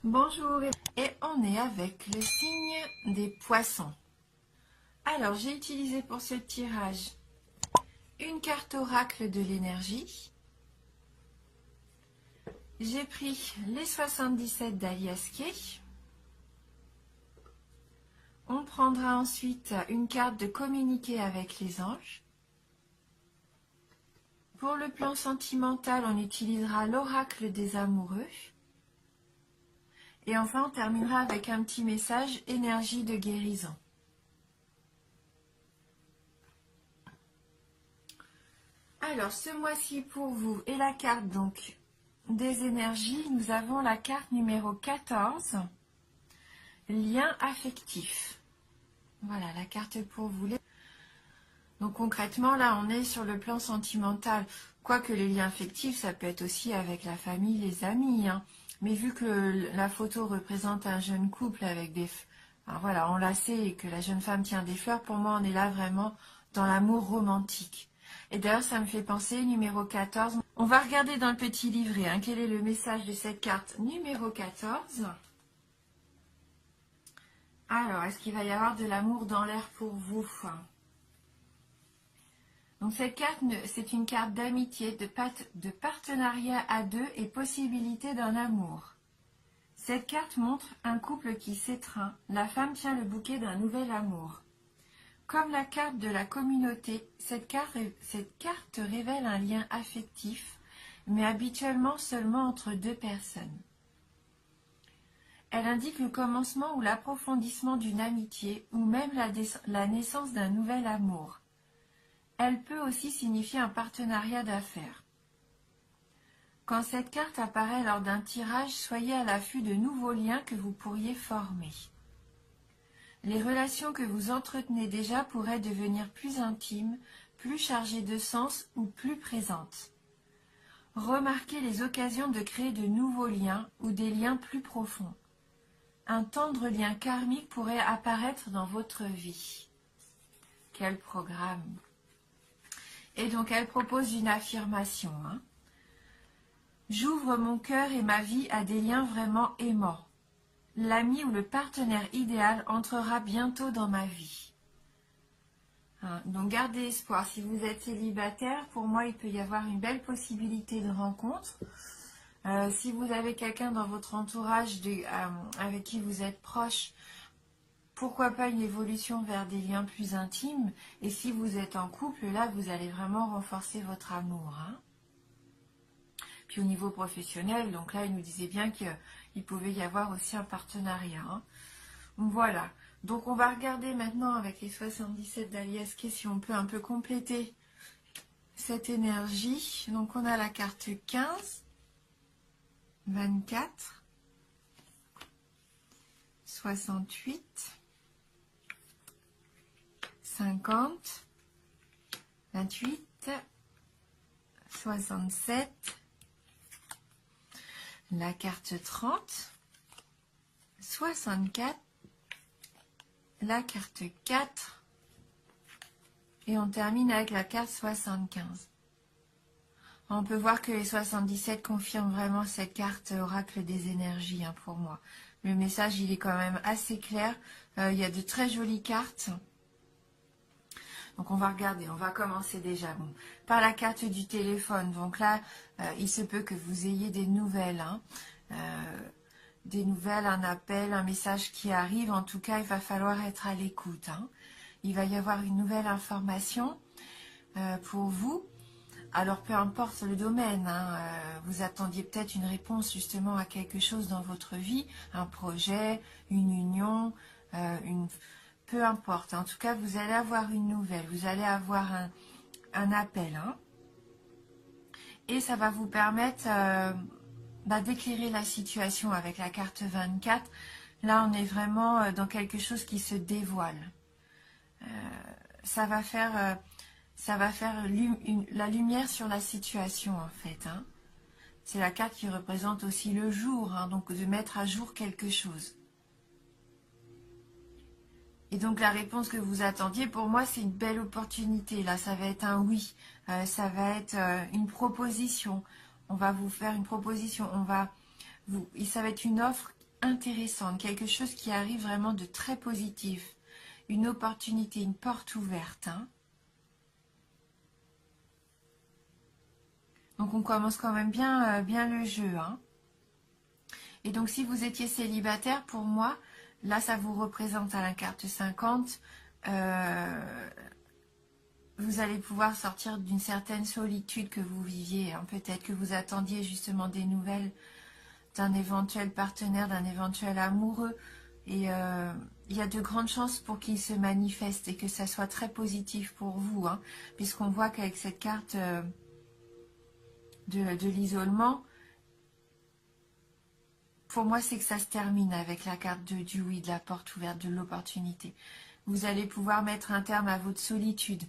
Bonjour, et on est avec le signe des poissons. Alors, j'ai utilisé pour ce tirage une carte oracle de l'énergie. J'ai pris les 77 d'Alias Kay. On prendra ensuite une carte de communiquer avec les anges. Pour le plan sentimental, on utilisera l'oracle des amoureux. Et enfin, on terminera avec un petit message énergie de guérison. Alors, ce mois-ci pour vous, et la carte donc des énergies, nous avons la carte numéro 14, lien affectif. Voilà, la carte pour vous. Donc concrètement, là, on est sur le plan sentimental. Quoique les liens affectifs, ça peut être aussi avec la famille, les amis, hein. Mais vu que la photo représente un jeune couple avec des... Enfin, voilà, enlacé et que la jeune femme tient des fleurs, pour moi, on est là vraiment dans l'amour romantique. Et d'ailleurs, ça me fait penser, numéro 14. On va regarder dans le petit livret, hein, quel est le message de cette carte numéro 14. Alors, est-ce qu'il va y avoir de l'amour dans l'air pour vous? Donc cette carte, c'est une carte d'amitié, de partenariat à deux et possibilité d'un amour. Cette carte montre un couple qui s'étreint. La femme tient le bouquet d'un nouvel amour. Comme la carte de la communauté, cette carte révèle un lien affectif, mais habituellement seulement entre deux personnes. Elle indique le commencement ou l'approfondissement d'une amitié, ou même la naissance d'un nouvel amour. Elle peut aussi signifier un partenariat d'affaires. Quand cette carte apparaît lors d'un tirage, soyez à l'affût de nouveaux liens que vous pourriez former. Les relations que vous entretenez déjà pourraient devenir plus intimes, plus chargées de sens ou plus présentes. Remarquez les occasions de créer de nouveaux liens ou des liens plus profonds. Un tendre lien karmique pourrait apparaître dans votre vie. Quel programme! Et donc elle propose une affirmation. J'ouvre mon cœur et ma vie à des liens vraiment aimants. L'ami ou le partenaire idéal entrera bientôt dans ma vie. Donc gardez espoir. Si vous êtes célibataire, pour moi il peut y avoir une belle possibilité de rencontre. Si vous avez quelqu'un dans votre entourage avec qui vous êtes proche, pourquoi pas une évolution vers des liens plus intimes. Et si vous êtes en couple, là vous allez vraiment renforcer votre amour. Puis au niveau professionnel, donc là il nous disait bien qu'il pouvait y avoir aussi un partenariat. Voilà, donc on va regarder maintenant avec les 77 d'Alias Kay si on peut un peu compléter cette énergie. Donc on a la carte 15, 24, 68, 50, 28, 67, la carte 30, 64, la carte 4 et on termine avec la carte 75. On peut voir que les 77 confirment vraiment cette carte oracle des énergies pour moi. Le message il est quand même assez clair. Il y a de très jolies cartes. Donc on va regarder, on va commencer déjà par la carte du téléphone. Donc là, il se peut que vous ayez des nouvelles. Des nouvelles, un appel, un message qui arrive. En tout cas, il va falloir être à l'écoute. Il va y avoir une nouvelle information pour vous. Alors, peu importe le domaine, vous attendiez peut-être une réponse justement à quelque chose dans votre vie, un projet, une union, peu importe. En tout cas, vous allez avoir une nouvelle, vous allez avoir un appel. Et ça va vous permettre d'éclairer la situation avec la carte 24. Là, on est vraiment dans quelque chose qui se dévoile. Ça va faire la lumière sur la situation, en fait. C'est la carte qui représente aussi le jour, donc de mettre à jour quelque chose. Et donc, la réponse que vous attendiez, pour moi, c'est une belle opportunité. Là, ça va être un oui. Ça va être une proposition. On va vous faire une proposition. Ça va être une offre intéressante, quelque chose qui arrive vraiment de très positif, une opportunité, une porte ouverte. Hein. Donc on commence quand même bien, bien le jeu. Hein. Et donc si vous étiez célibataire, pour moi, là ça vous représente à la carte 50, vous allez pouvoir sortir d'une certaine solitude que vous viviez. Hein. Peut-être que vous attendiez justement des nouvelles d'un éventuel partenaire, d'un éventuel amoureux. Et il y a de grandes chances pour qu'il se manifeste et que ça soit très positif pour vous. Hein, puisqu'on voit qu'avec cette carte de l'isolement, pour moi, c'est que ça se termine avec la carte du oui, de la porte ouverte, de l'opportunité. Vous allez pouvoir mettre un terme à votre solitude.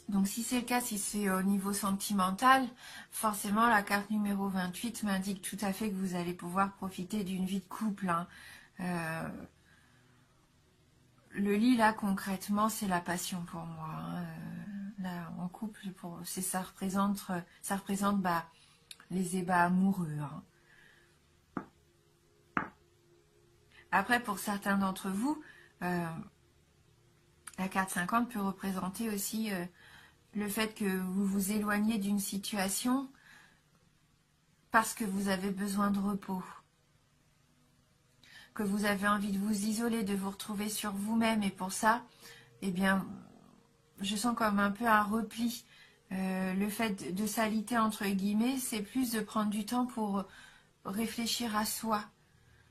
Donc si c'est le cas, si c'est au niveau sentimental, forcément la carte numéro 28 m'indique tout à fait que vous allez pouvoir profiter d'une vie de couple. Hein. Le lit, là, concrètement, c'est la passion pour moi. Hein. Là, en couple, ça représente les ébats amoureux. Hein. Après, pour certains d'entre vous, la carte 50 peut représenter aussi le fait que vous vous éloignez d'une situation parce que vous avez besoin de repos, que vous avez envie de vous isoler, de vous retrouver sur vous-même, et pour ça, eh bien, je sens comme un peu un repli. Le fait de s'aliter entre guillemets, c'est plus de prendre du temps pour réfléchir à soi,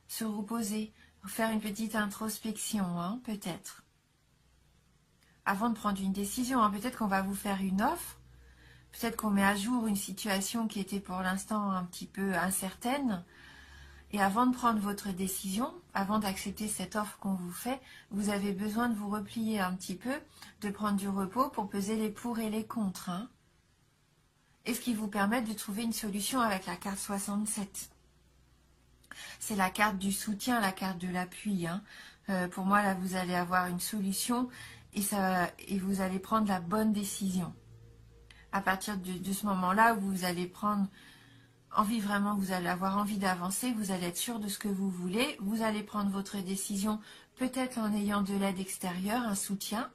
se reposer, faire une petite introspection, hein, peut-être. Avant de prendre une décision, hein, peut-être qu'on va vous faire une offre, peut-être qu'on met à jour une situation qui était pour l'instant un petit peu incertaine. Et avant de prendre votre décision, avant d'accepter cette offre qu'on vous fait, vous avez besoin de vous replier un petit peu, de prendre du repos pour peser les pour et les contre. Hein. Et ce qui vous permet de trouver une solution avec la carte 67. C'est la carte du soutien, la carte de l'appui. Hein. Pour moi, là, vous allez avoir une solution et vous allez prendre la bonne décision. À partir de ce moment-là, vous allez prendre envie vraiment, vous allez avoir envie d'avancer, vous allez être sûr de ce que vous voulez, vous allez prendre votre décision peut-être en ayant de l'aide extérieure, un soutien,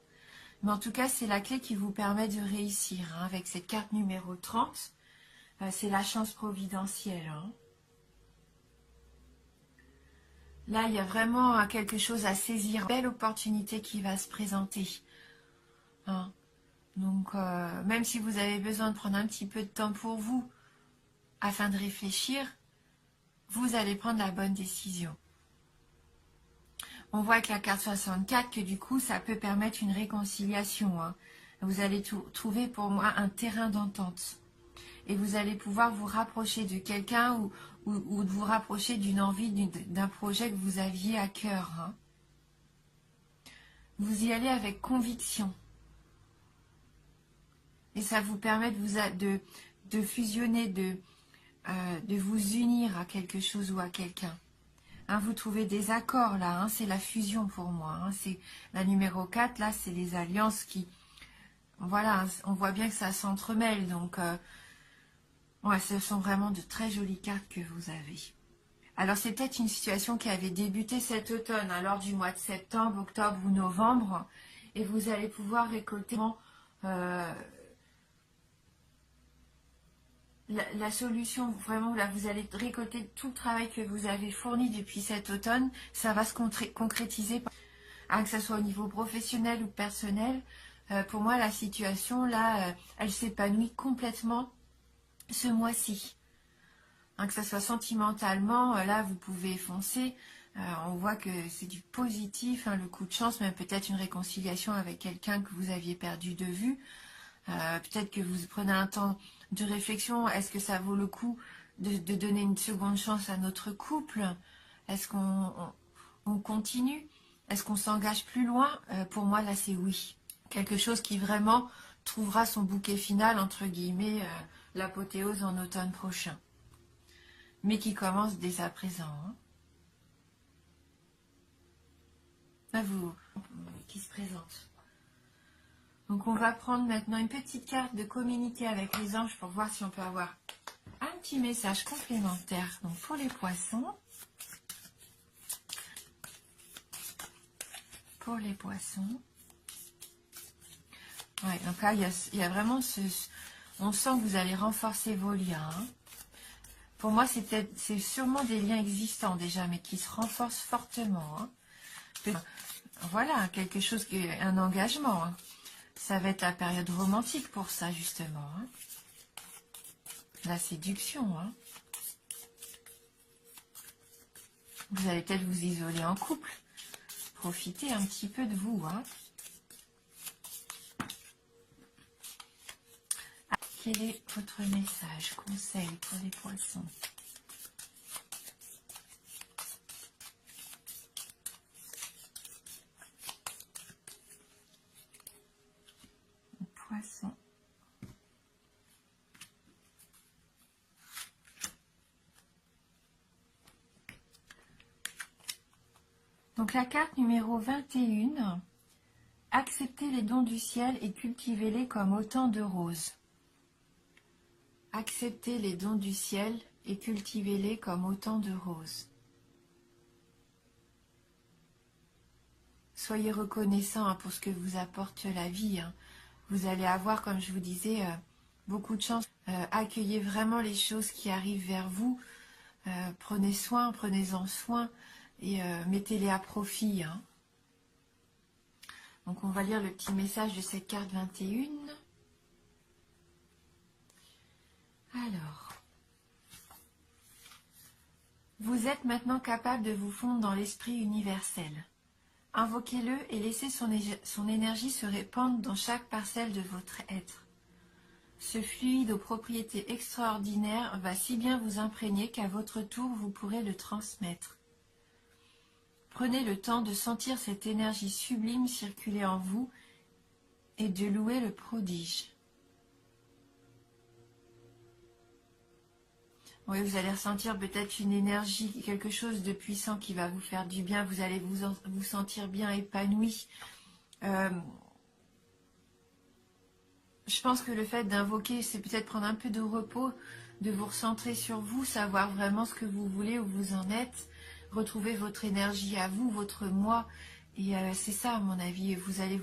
mais en tout cas, c'est la clé qui vous permet de réussir. Hein. Avec cette carte numéro 30, c'est la chance providentielle. Hein. Là, il y a vraiment quelque chose à saisir, une belle opportunité qui va se présenter. Hein. Donc, même si vous avez besoin de prendre un petit peu de temps pour vous, afin de réfléchir, vous allez prendre la bonne décision. On voit avec la carte 64 que du coup, ça peut permettre une réconciliation. Hein. Vous allez trouver pour moi un terrain d'entente. Et vous allez pouvoir vous rapprocher de quelqu'un ou de vous rapprocher d'une envie, d'un projet que vous aviez à cœur. Hein. Vous y allez avec conviction. Et ça vous permet de fusionner, de vous unir à quelque chose ou à quelqu'un. Hein, vous trouvez des accords là, hein, c'est la fusion pour moi. Hein, c'est la numéro 4, là, c'est les alliances qui... Voilà, on voit bien que ça s'entremêle. Donc, ouais, ce sont vraiment de très jolies cartes que vous avez. Alors, c'est peut-être une situation qui avait débuté cet automne, hein, lors du mois de septembre, octobre ou novembre. Et vous allez pouvoir récolter... La solution, vraiment, là, vous allez récolter tout le travail que vous avez fourni depuis cet automne. Ça va se concrétiser, hein, que ce soit au niveau professionnel ou personnel. Pour moi, la situation, là, elle s'épanouit complètement ce mois-ci. Hein, que ce soit sentimentalement, là, vous pouvez foncer. On voit que c'est du positif, hein, le coup de chance, même peut-être une réconciliation avec quelqu'un que vous aviez perdu de vue. Peut-être que vous prenez un temps de réflexion. Est-ce que ça vaut le coup de donner une seconde chance à notre couple? Est-ce qu'on continue? Est-ce qu'on s'engage plus loin? Pour moi, là, c'est oui. Quelque chose qui vraiment trouvera son bouquet final, entre guillemets, l'apothéose en automne prochain. Mais qui commence dès à présent. Hein. Là, qui se présente. Donc on va prendre maintenant une petite carte de communauté avec les anges pour voir si on peut avoir un petit message complémentaire. Donc pour les poissons, pour les poissons. Ouais, donc là, il y a vraiment ce... On sent que vous allez renforcer vos liens. Hein. Pour moi, c'est sûrement des liens existants déjà, mais qui se renforcent fortement. Hein. Voilà, quelque chose, un engagement. Hein. Ça va être la période romantique pour ça, justement. Hein. La séduction. Hein. Vous allez peut-être vous isoler en couple. Profitez un petit peu de vous. Hein. Quel est votre message, conseil pour les poissons? Poisson. Donc la carte numéro 21, acceptez les dons du ciel et cultivez-les comme autant de roses. Acceptez les dons du ciel et cultivez-les comme autant de roses. Soyez reconnaissant hein, pour ce que vous apporte la vie. Hein. Vous allez avoir, comme je vous disais, beaucoup de chance. Accueillez vraiment les choses qui arrivent vers vous. Prenez soin, prenez-en soin et mettez-les à profit. Hein. Donc on va lire le petit message de cette carte 21. Alors, vous êtes maintenant capable de vous fondre dans l'esprit universel. Invoquez-le et laissez son énergie se répandre dans chaque parcelle de votre être. Ce fluide aux propriétés extraordinaires va si bien vous imprégner qu'à votre tour vous pourrez le transmettre. Prenez le temps de sentir cette énergie sublime circuler en vous et de louer le prodige. Oui, vous allez ressentir peut-être une énergie, quelque chose de puissant qui va vous faire du bien. Vous allez vous sentir bien épanoui. Je pense que le fait d'invoquer, c'est peut-être prendre un peu de repos, de vous recentrer sur vous, savoir vraiment ce que vous voulez, où vous en êtes, retrouver votre énergie à vous, votre moi. Et c'est ça, à mon avis, vous allez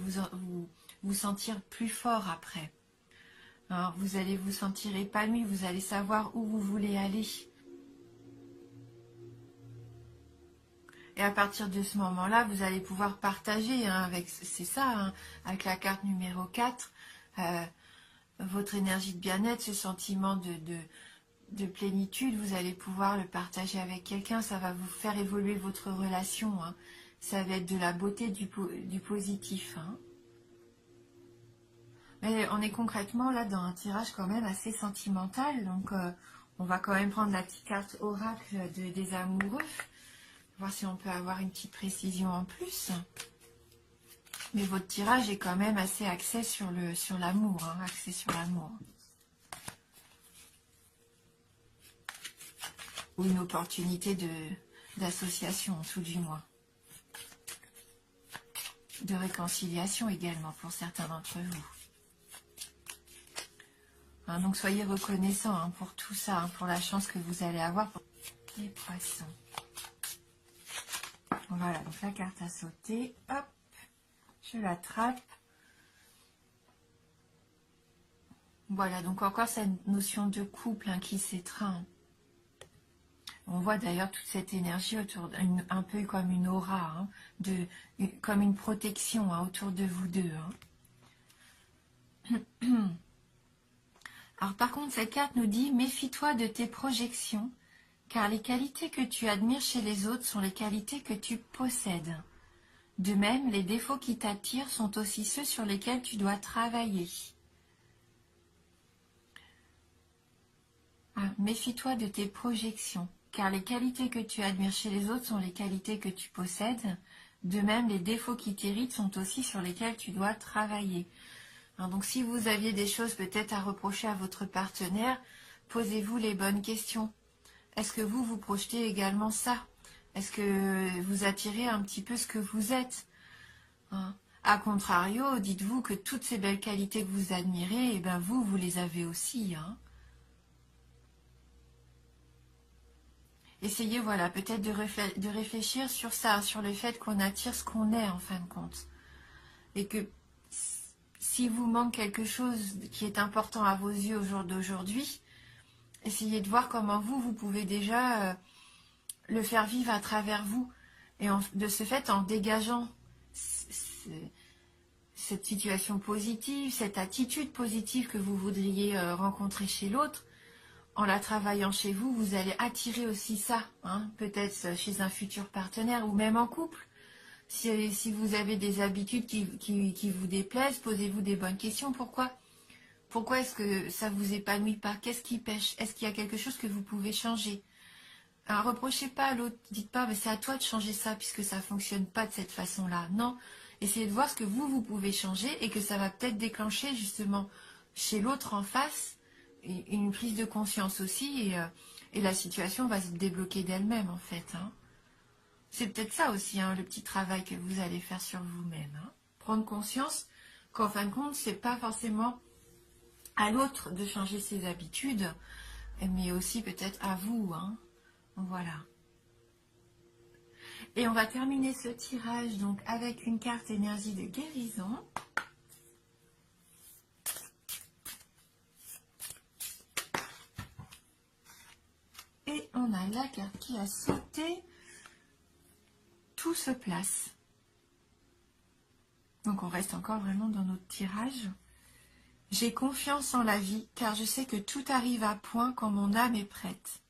vous sentir plus fort après. Alors, vous allez vous sentir épanoui, vous allez savoir où vous voulez aller. Et à partir de ce moment-là, vous allez pouvoir partager, hein, c'est ça, hein, avec la carte numéro 4, votre énergie de bien-être, ce sentiment de plénitude, vous allez pouvoir le partager avec quelqu'un, ça va vous faire évoluer votre relation. Hein. Ça va être de la beauté, du positif. Hein. Mais on est concrètement là dans un tirage quand même assez sentimental, donc on va quand même prendre la petite carte oracle des amoureux, voir si on peut avoir une petite précision en plus. Mais votre tirage est quand même assez axé sur l'amour, hein, axé sur l'amour. Ou une opportunité d'association, tout du moins. De réconciliation également pour certains d'entre vous. Hein, donc soyez reconnaissants hein, pour tout ça, hein, pour la chance que vous allez avoir pour les poissons. Voilà, donc la carte a sauté. Hop, je l'attrape. Voilà, donc encore cette notion de couple hein, qui s'étreint. On voit d'ailleurs toute cette énergie autour, un peu comme une aura, hein, comme une protection hein, autour de vous deux. Hein. Alors par contre, cette carte nous dit « Méfie-toi de tes projections, car les qualités que tu admires chez les autres sont les qualités que tu possèdes. De même, les défauts qui t'attirent sont aussi ceux sur lesquels tu dois travailler. » Méfie-toi de tes projections, car les qualités que tu admires chez les autres sont les qualités que tu possèdes. De même, les défauts qui t'irritent sont aussi sur lesquels tu dois travailler. Alors, donc si vous aviez des choses peut-être à reprocher à votre partenaire, posez-vous les bonnes questions. Est-ce que vous projetez également ça? Est-ce que vous attirez un petit peu ce que vous êtes hein? A contrario, dites-vous que toutes ces belles qualités que vous admirez, eh ben vous les avez aussi. Hein? essayez, voilà, peut-être de réfléchir sur ça, sur le fait qu'on attire ce qu'on est en fin de compte. Et que si vous manque quelque chose qui est important à vos yeux au jour d'aujourd'hui, essayez de voir comment vous pouvez déjà le faire vivre à travers vous. Et de ce fait, en dégageant cette situation positive, cette attitude positive que vous voudriez rencontrer chez l'autre, en la travaillant chez vous, vous allez attirer aussi ça, hein, peut-être chez un futur partenaire ou même en couple. Si vous avez des habitudes qui vous déplaisent, posez-vous des bonnes questions. Pourquoi est-ce que ça vous épanouit pas? Qu'est-ce qui pêche? Est-ce qu'il y a quelque chose que vous pouvez changer? Alors, reprochez pas à l'autre, dites pas, mais c'est à toi de changer ça puisque ça fonctionne pas de cette façon-là. Non, essayez de voir ce que vous pouvez changer et que ça va peut-être déclencher justement chez l'autre en face une prise de conscience aussi et la situation va se débloquer d'elle-même en fait. Hein. C'est peut-être ça aussi, hein, le petit travail que vous allez faire sur vous-même. Hein. Prendre conscience qu'en fin de compte, c'est pas forcément à l'autre de changer ses habitudes, mais aussi peut-être à vous. Hein. Voilà. Et on va terminer ce tirage donc avec une carte énergie de guérison. Et on a la carte qui a sauté. Tout se place. Donc on reste encore vraiment dans notre tirage. J'ai confiance en la vie car je sais que tout arrive à point quand mon âme est prête.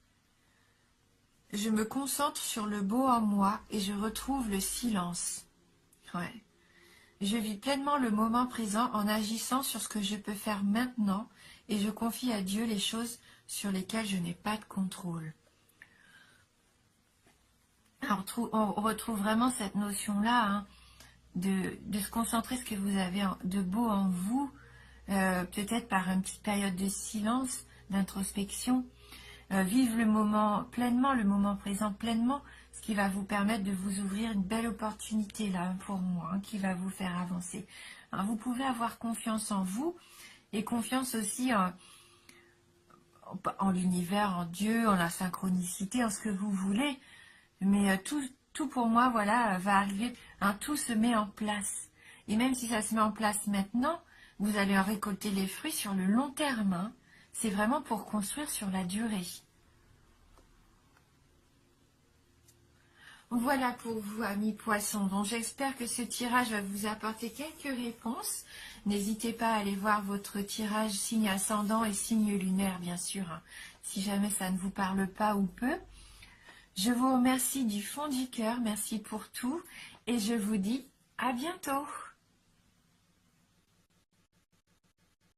Je me concentre sur le beau en moi et je retrouve le silence. Ouais. Je vis pleinement le moment présent en agissant sur ce que je peux faire maintenant et je confie à Dieu les choses sur lesquelles je n'ai pas de contrôle. Alors, on retrouve vraiment cette notion-là hein, de se concentrer sur ce que vous avez de beau en vous, peut-être par une petite période de silence, d'introspection, vivre le moment pleinement, le moment présent pleinement, ce qui va vous permettre de vous ouvrir une belle opportunité là pour moi, hein, qui va vous faire avancer. Alors, vous pouvez avoir confiance en vous et confiance aussi en l'univers, en Dieu, en la synchronicité, en ce que vous voulez. Mais tout pour moi, voilà, va arriver. Hein, tout se met en place. Et même si ça se met en place maintenant, vous allez en récolter les fruits sur le long terme. Hein. C'est vraiment pour construire sur la durée. Voilà pour vous, amis poissons. Donc j'espère que ce tirage va vous apporter quelques réponses. N'hésitez pas à aller voir votre tirage signe ascendant et signe lunaire, bien sûr, hein, si jamais ça ne vous parle pas ou peu. Je vous remercie du fond du cœur, merci pour tout et je vous dis à bientôt.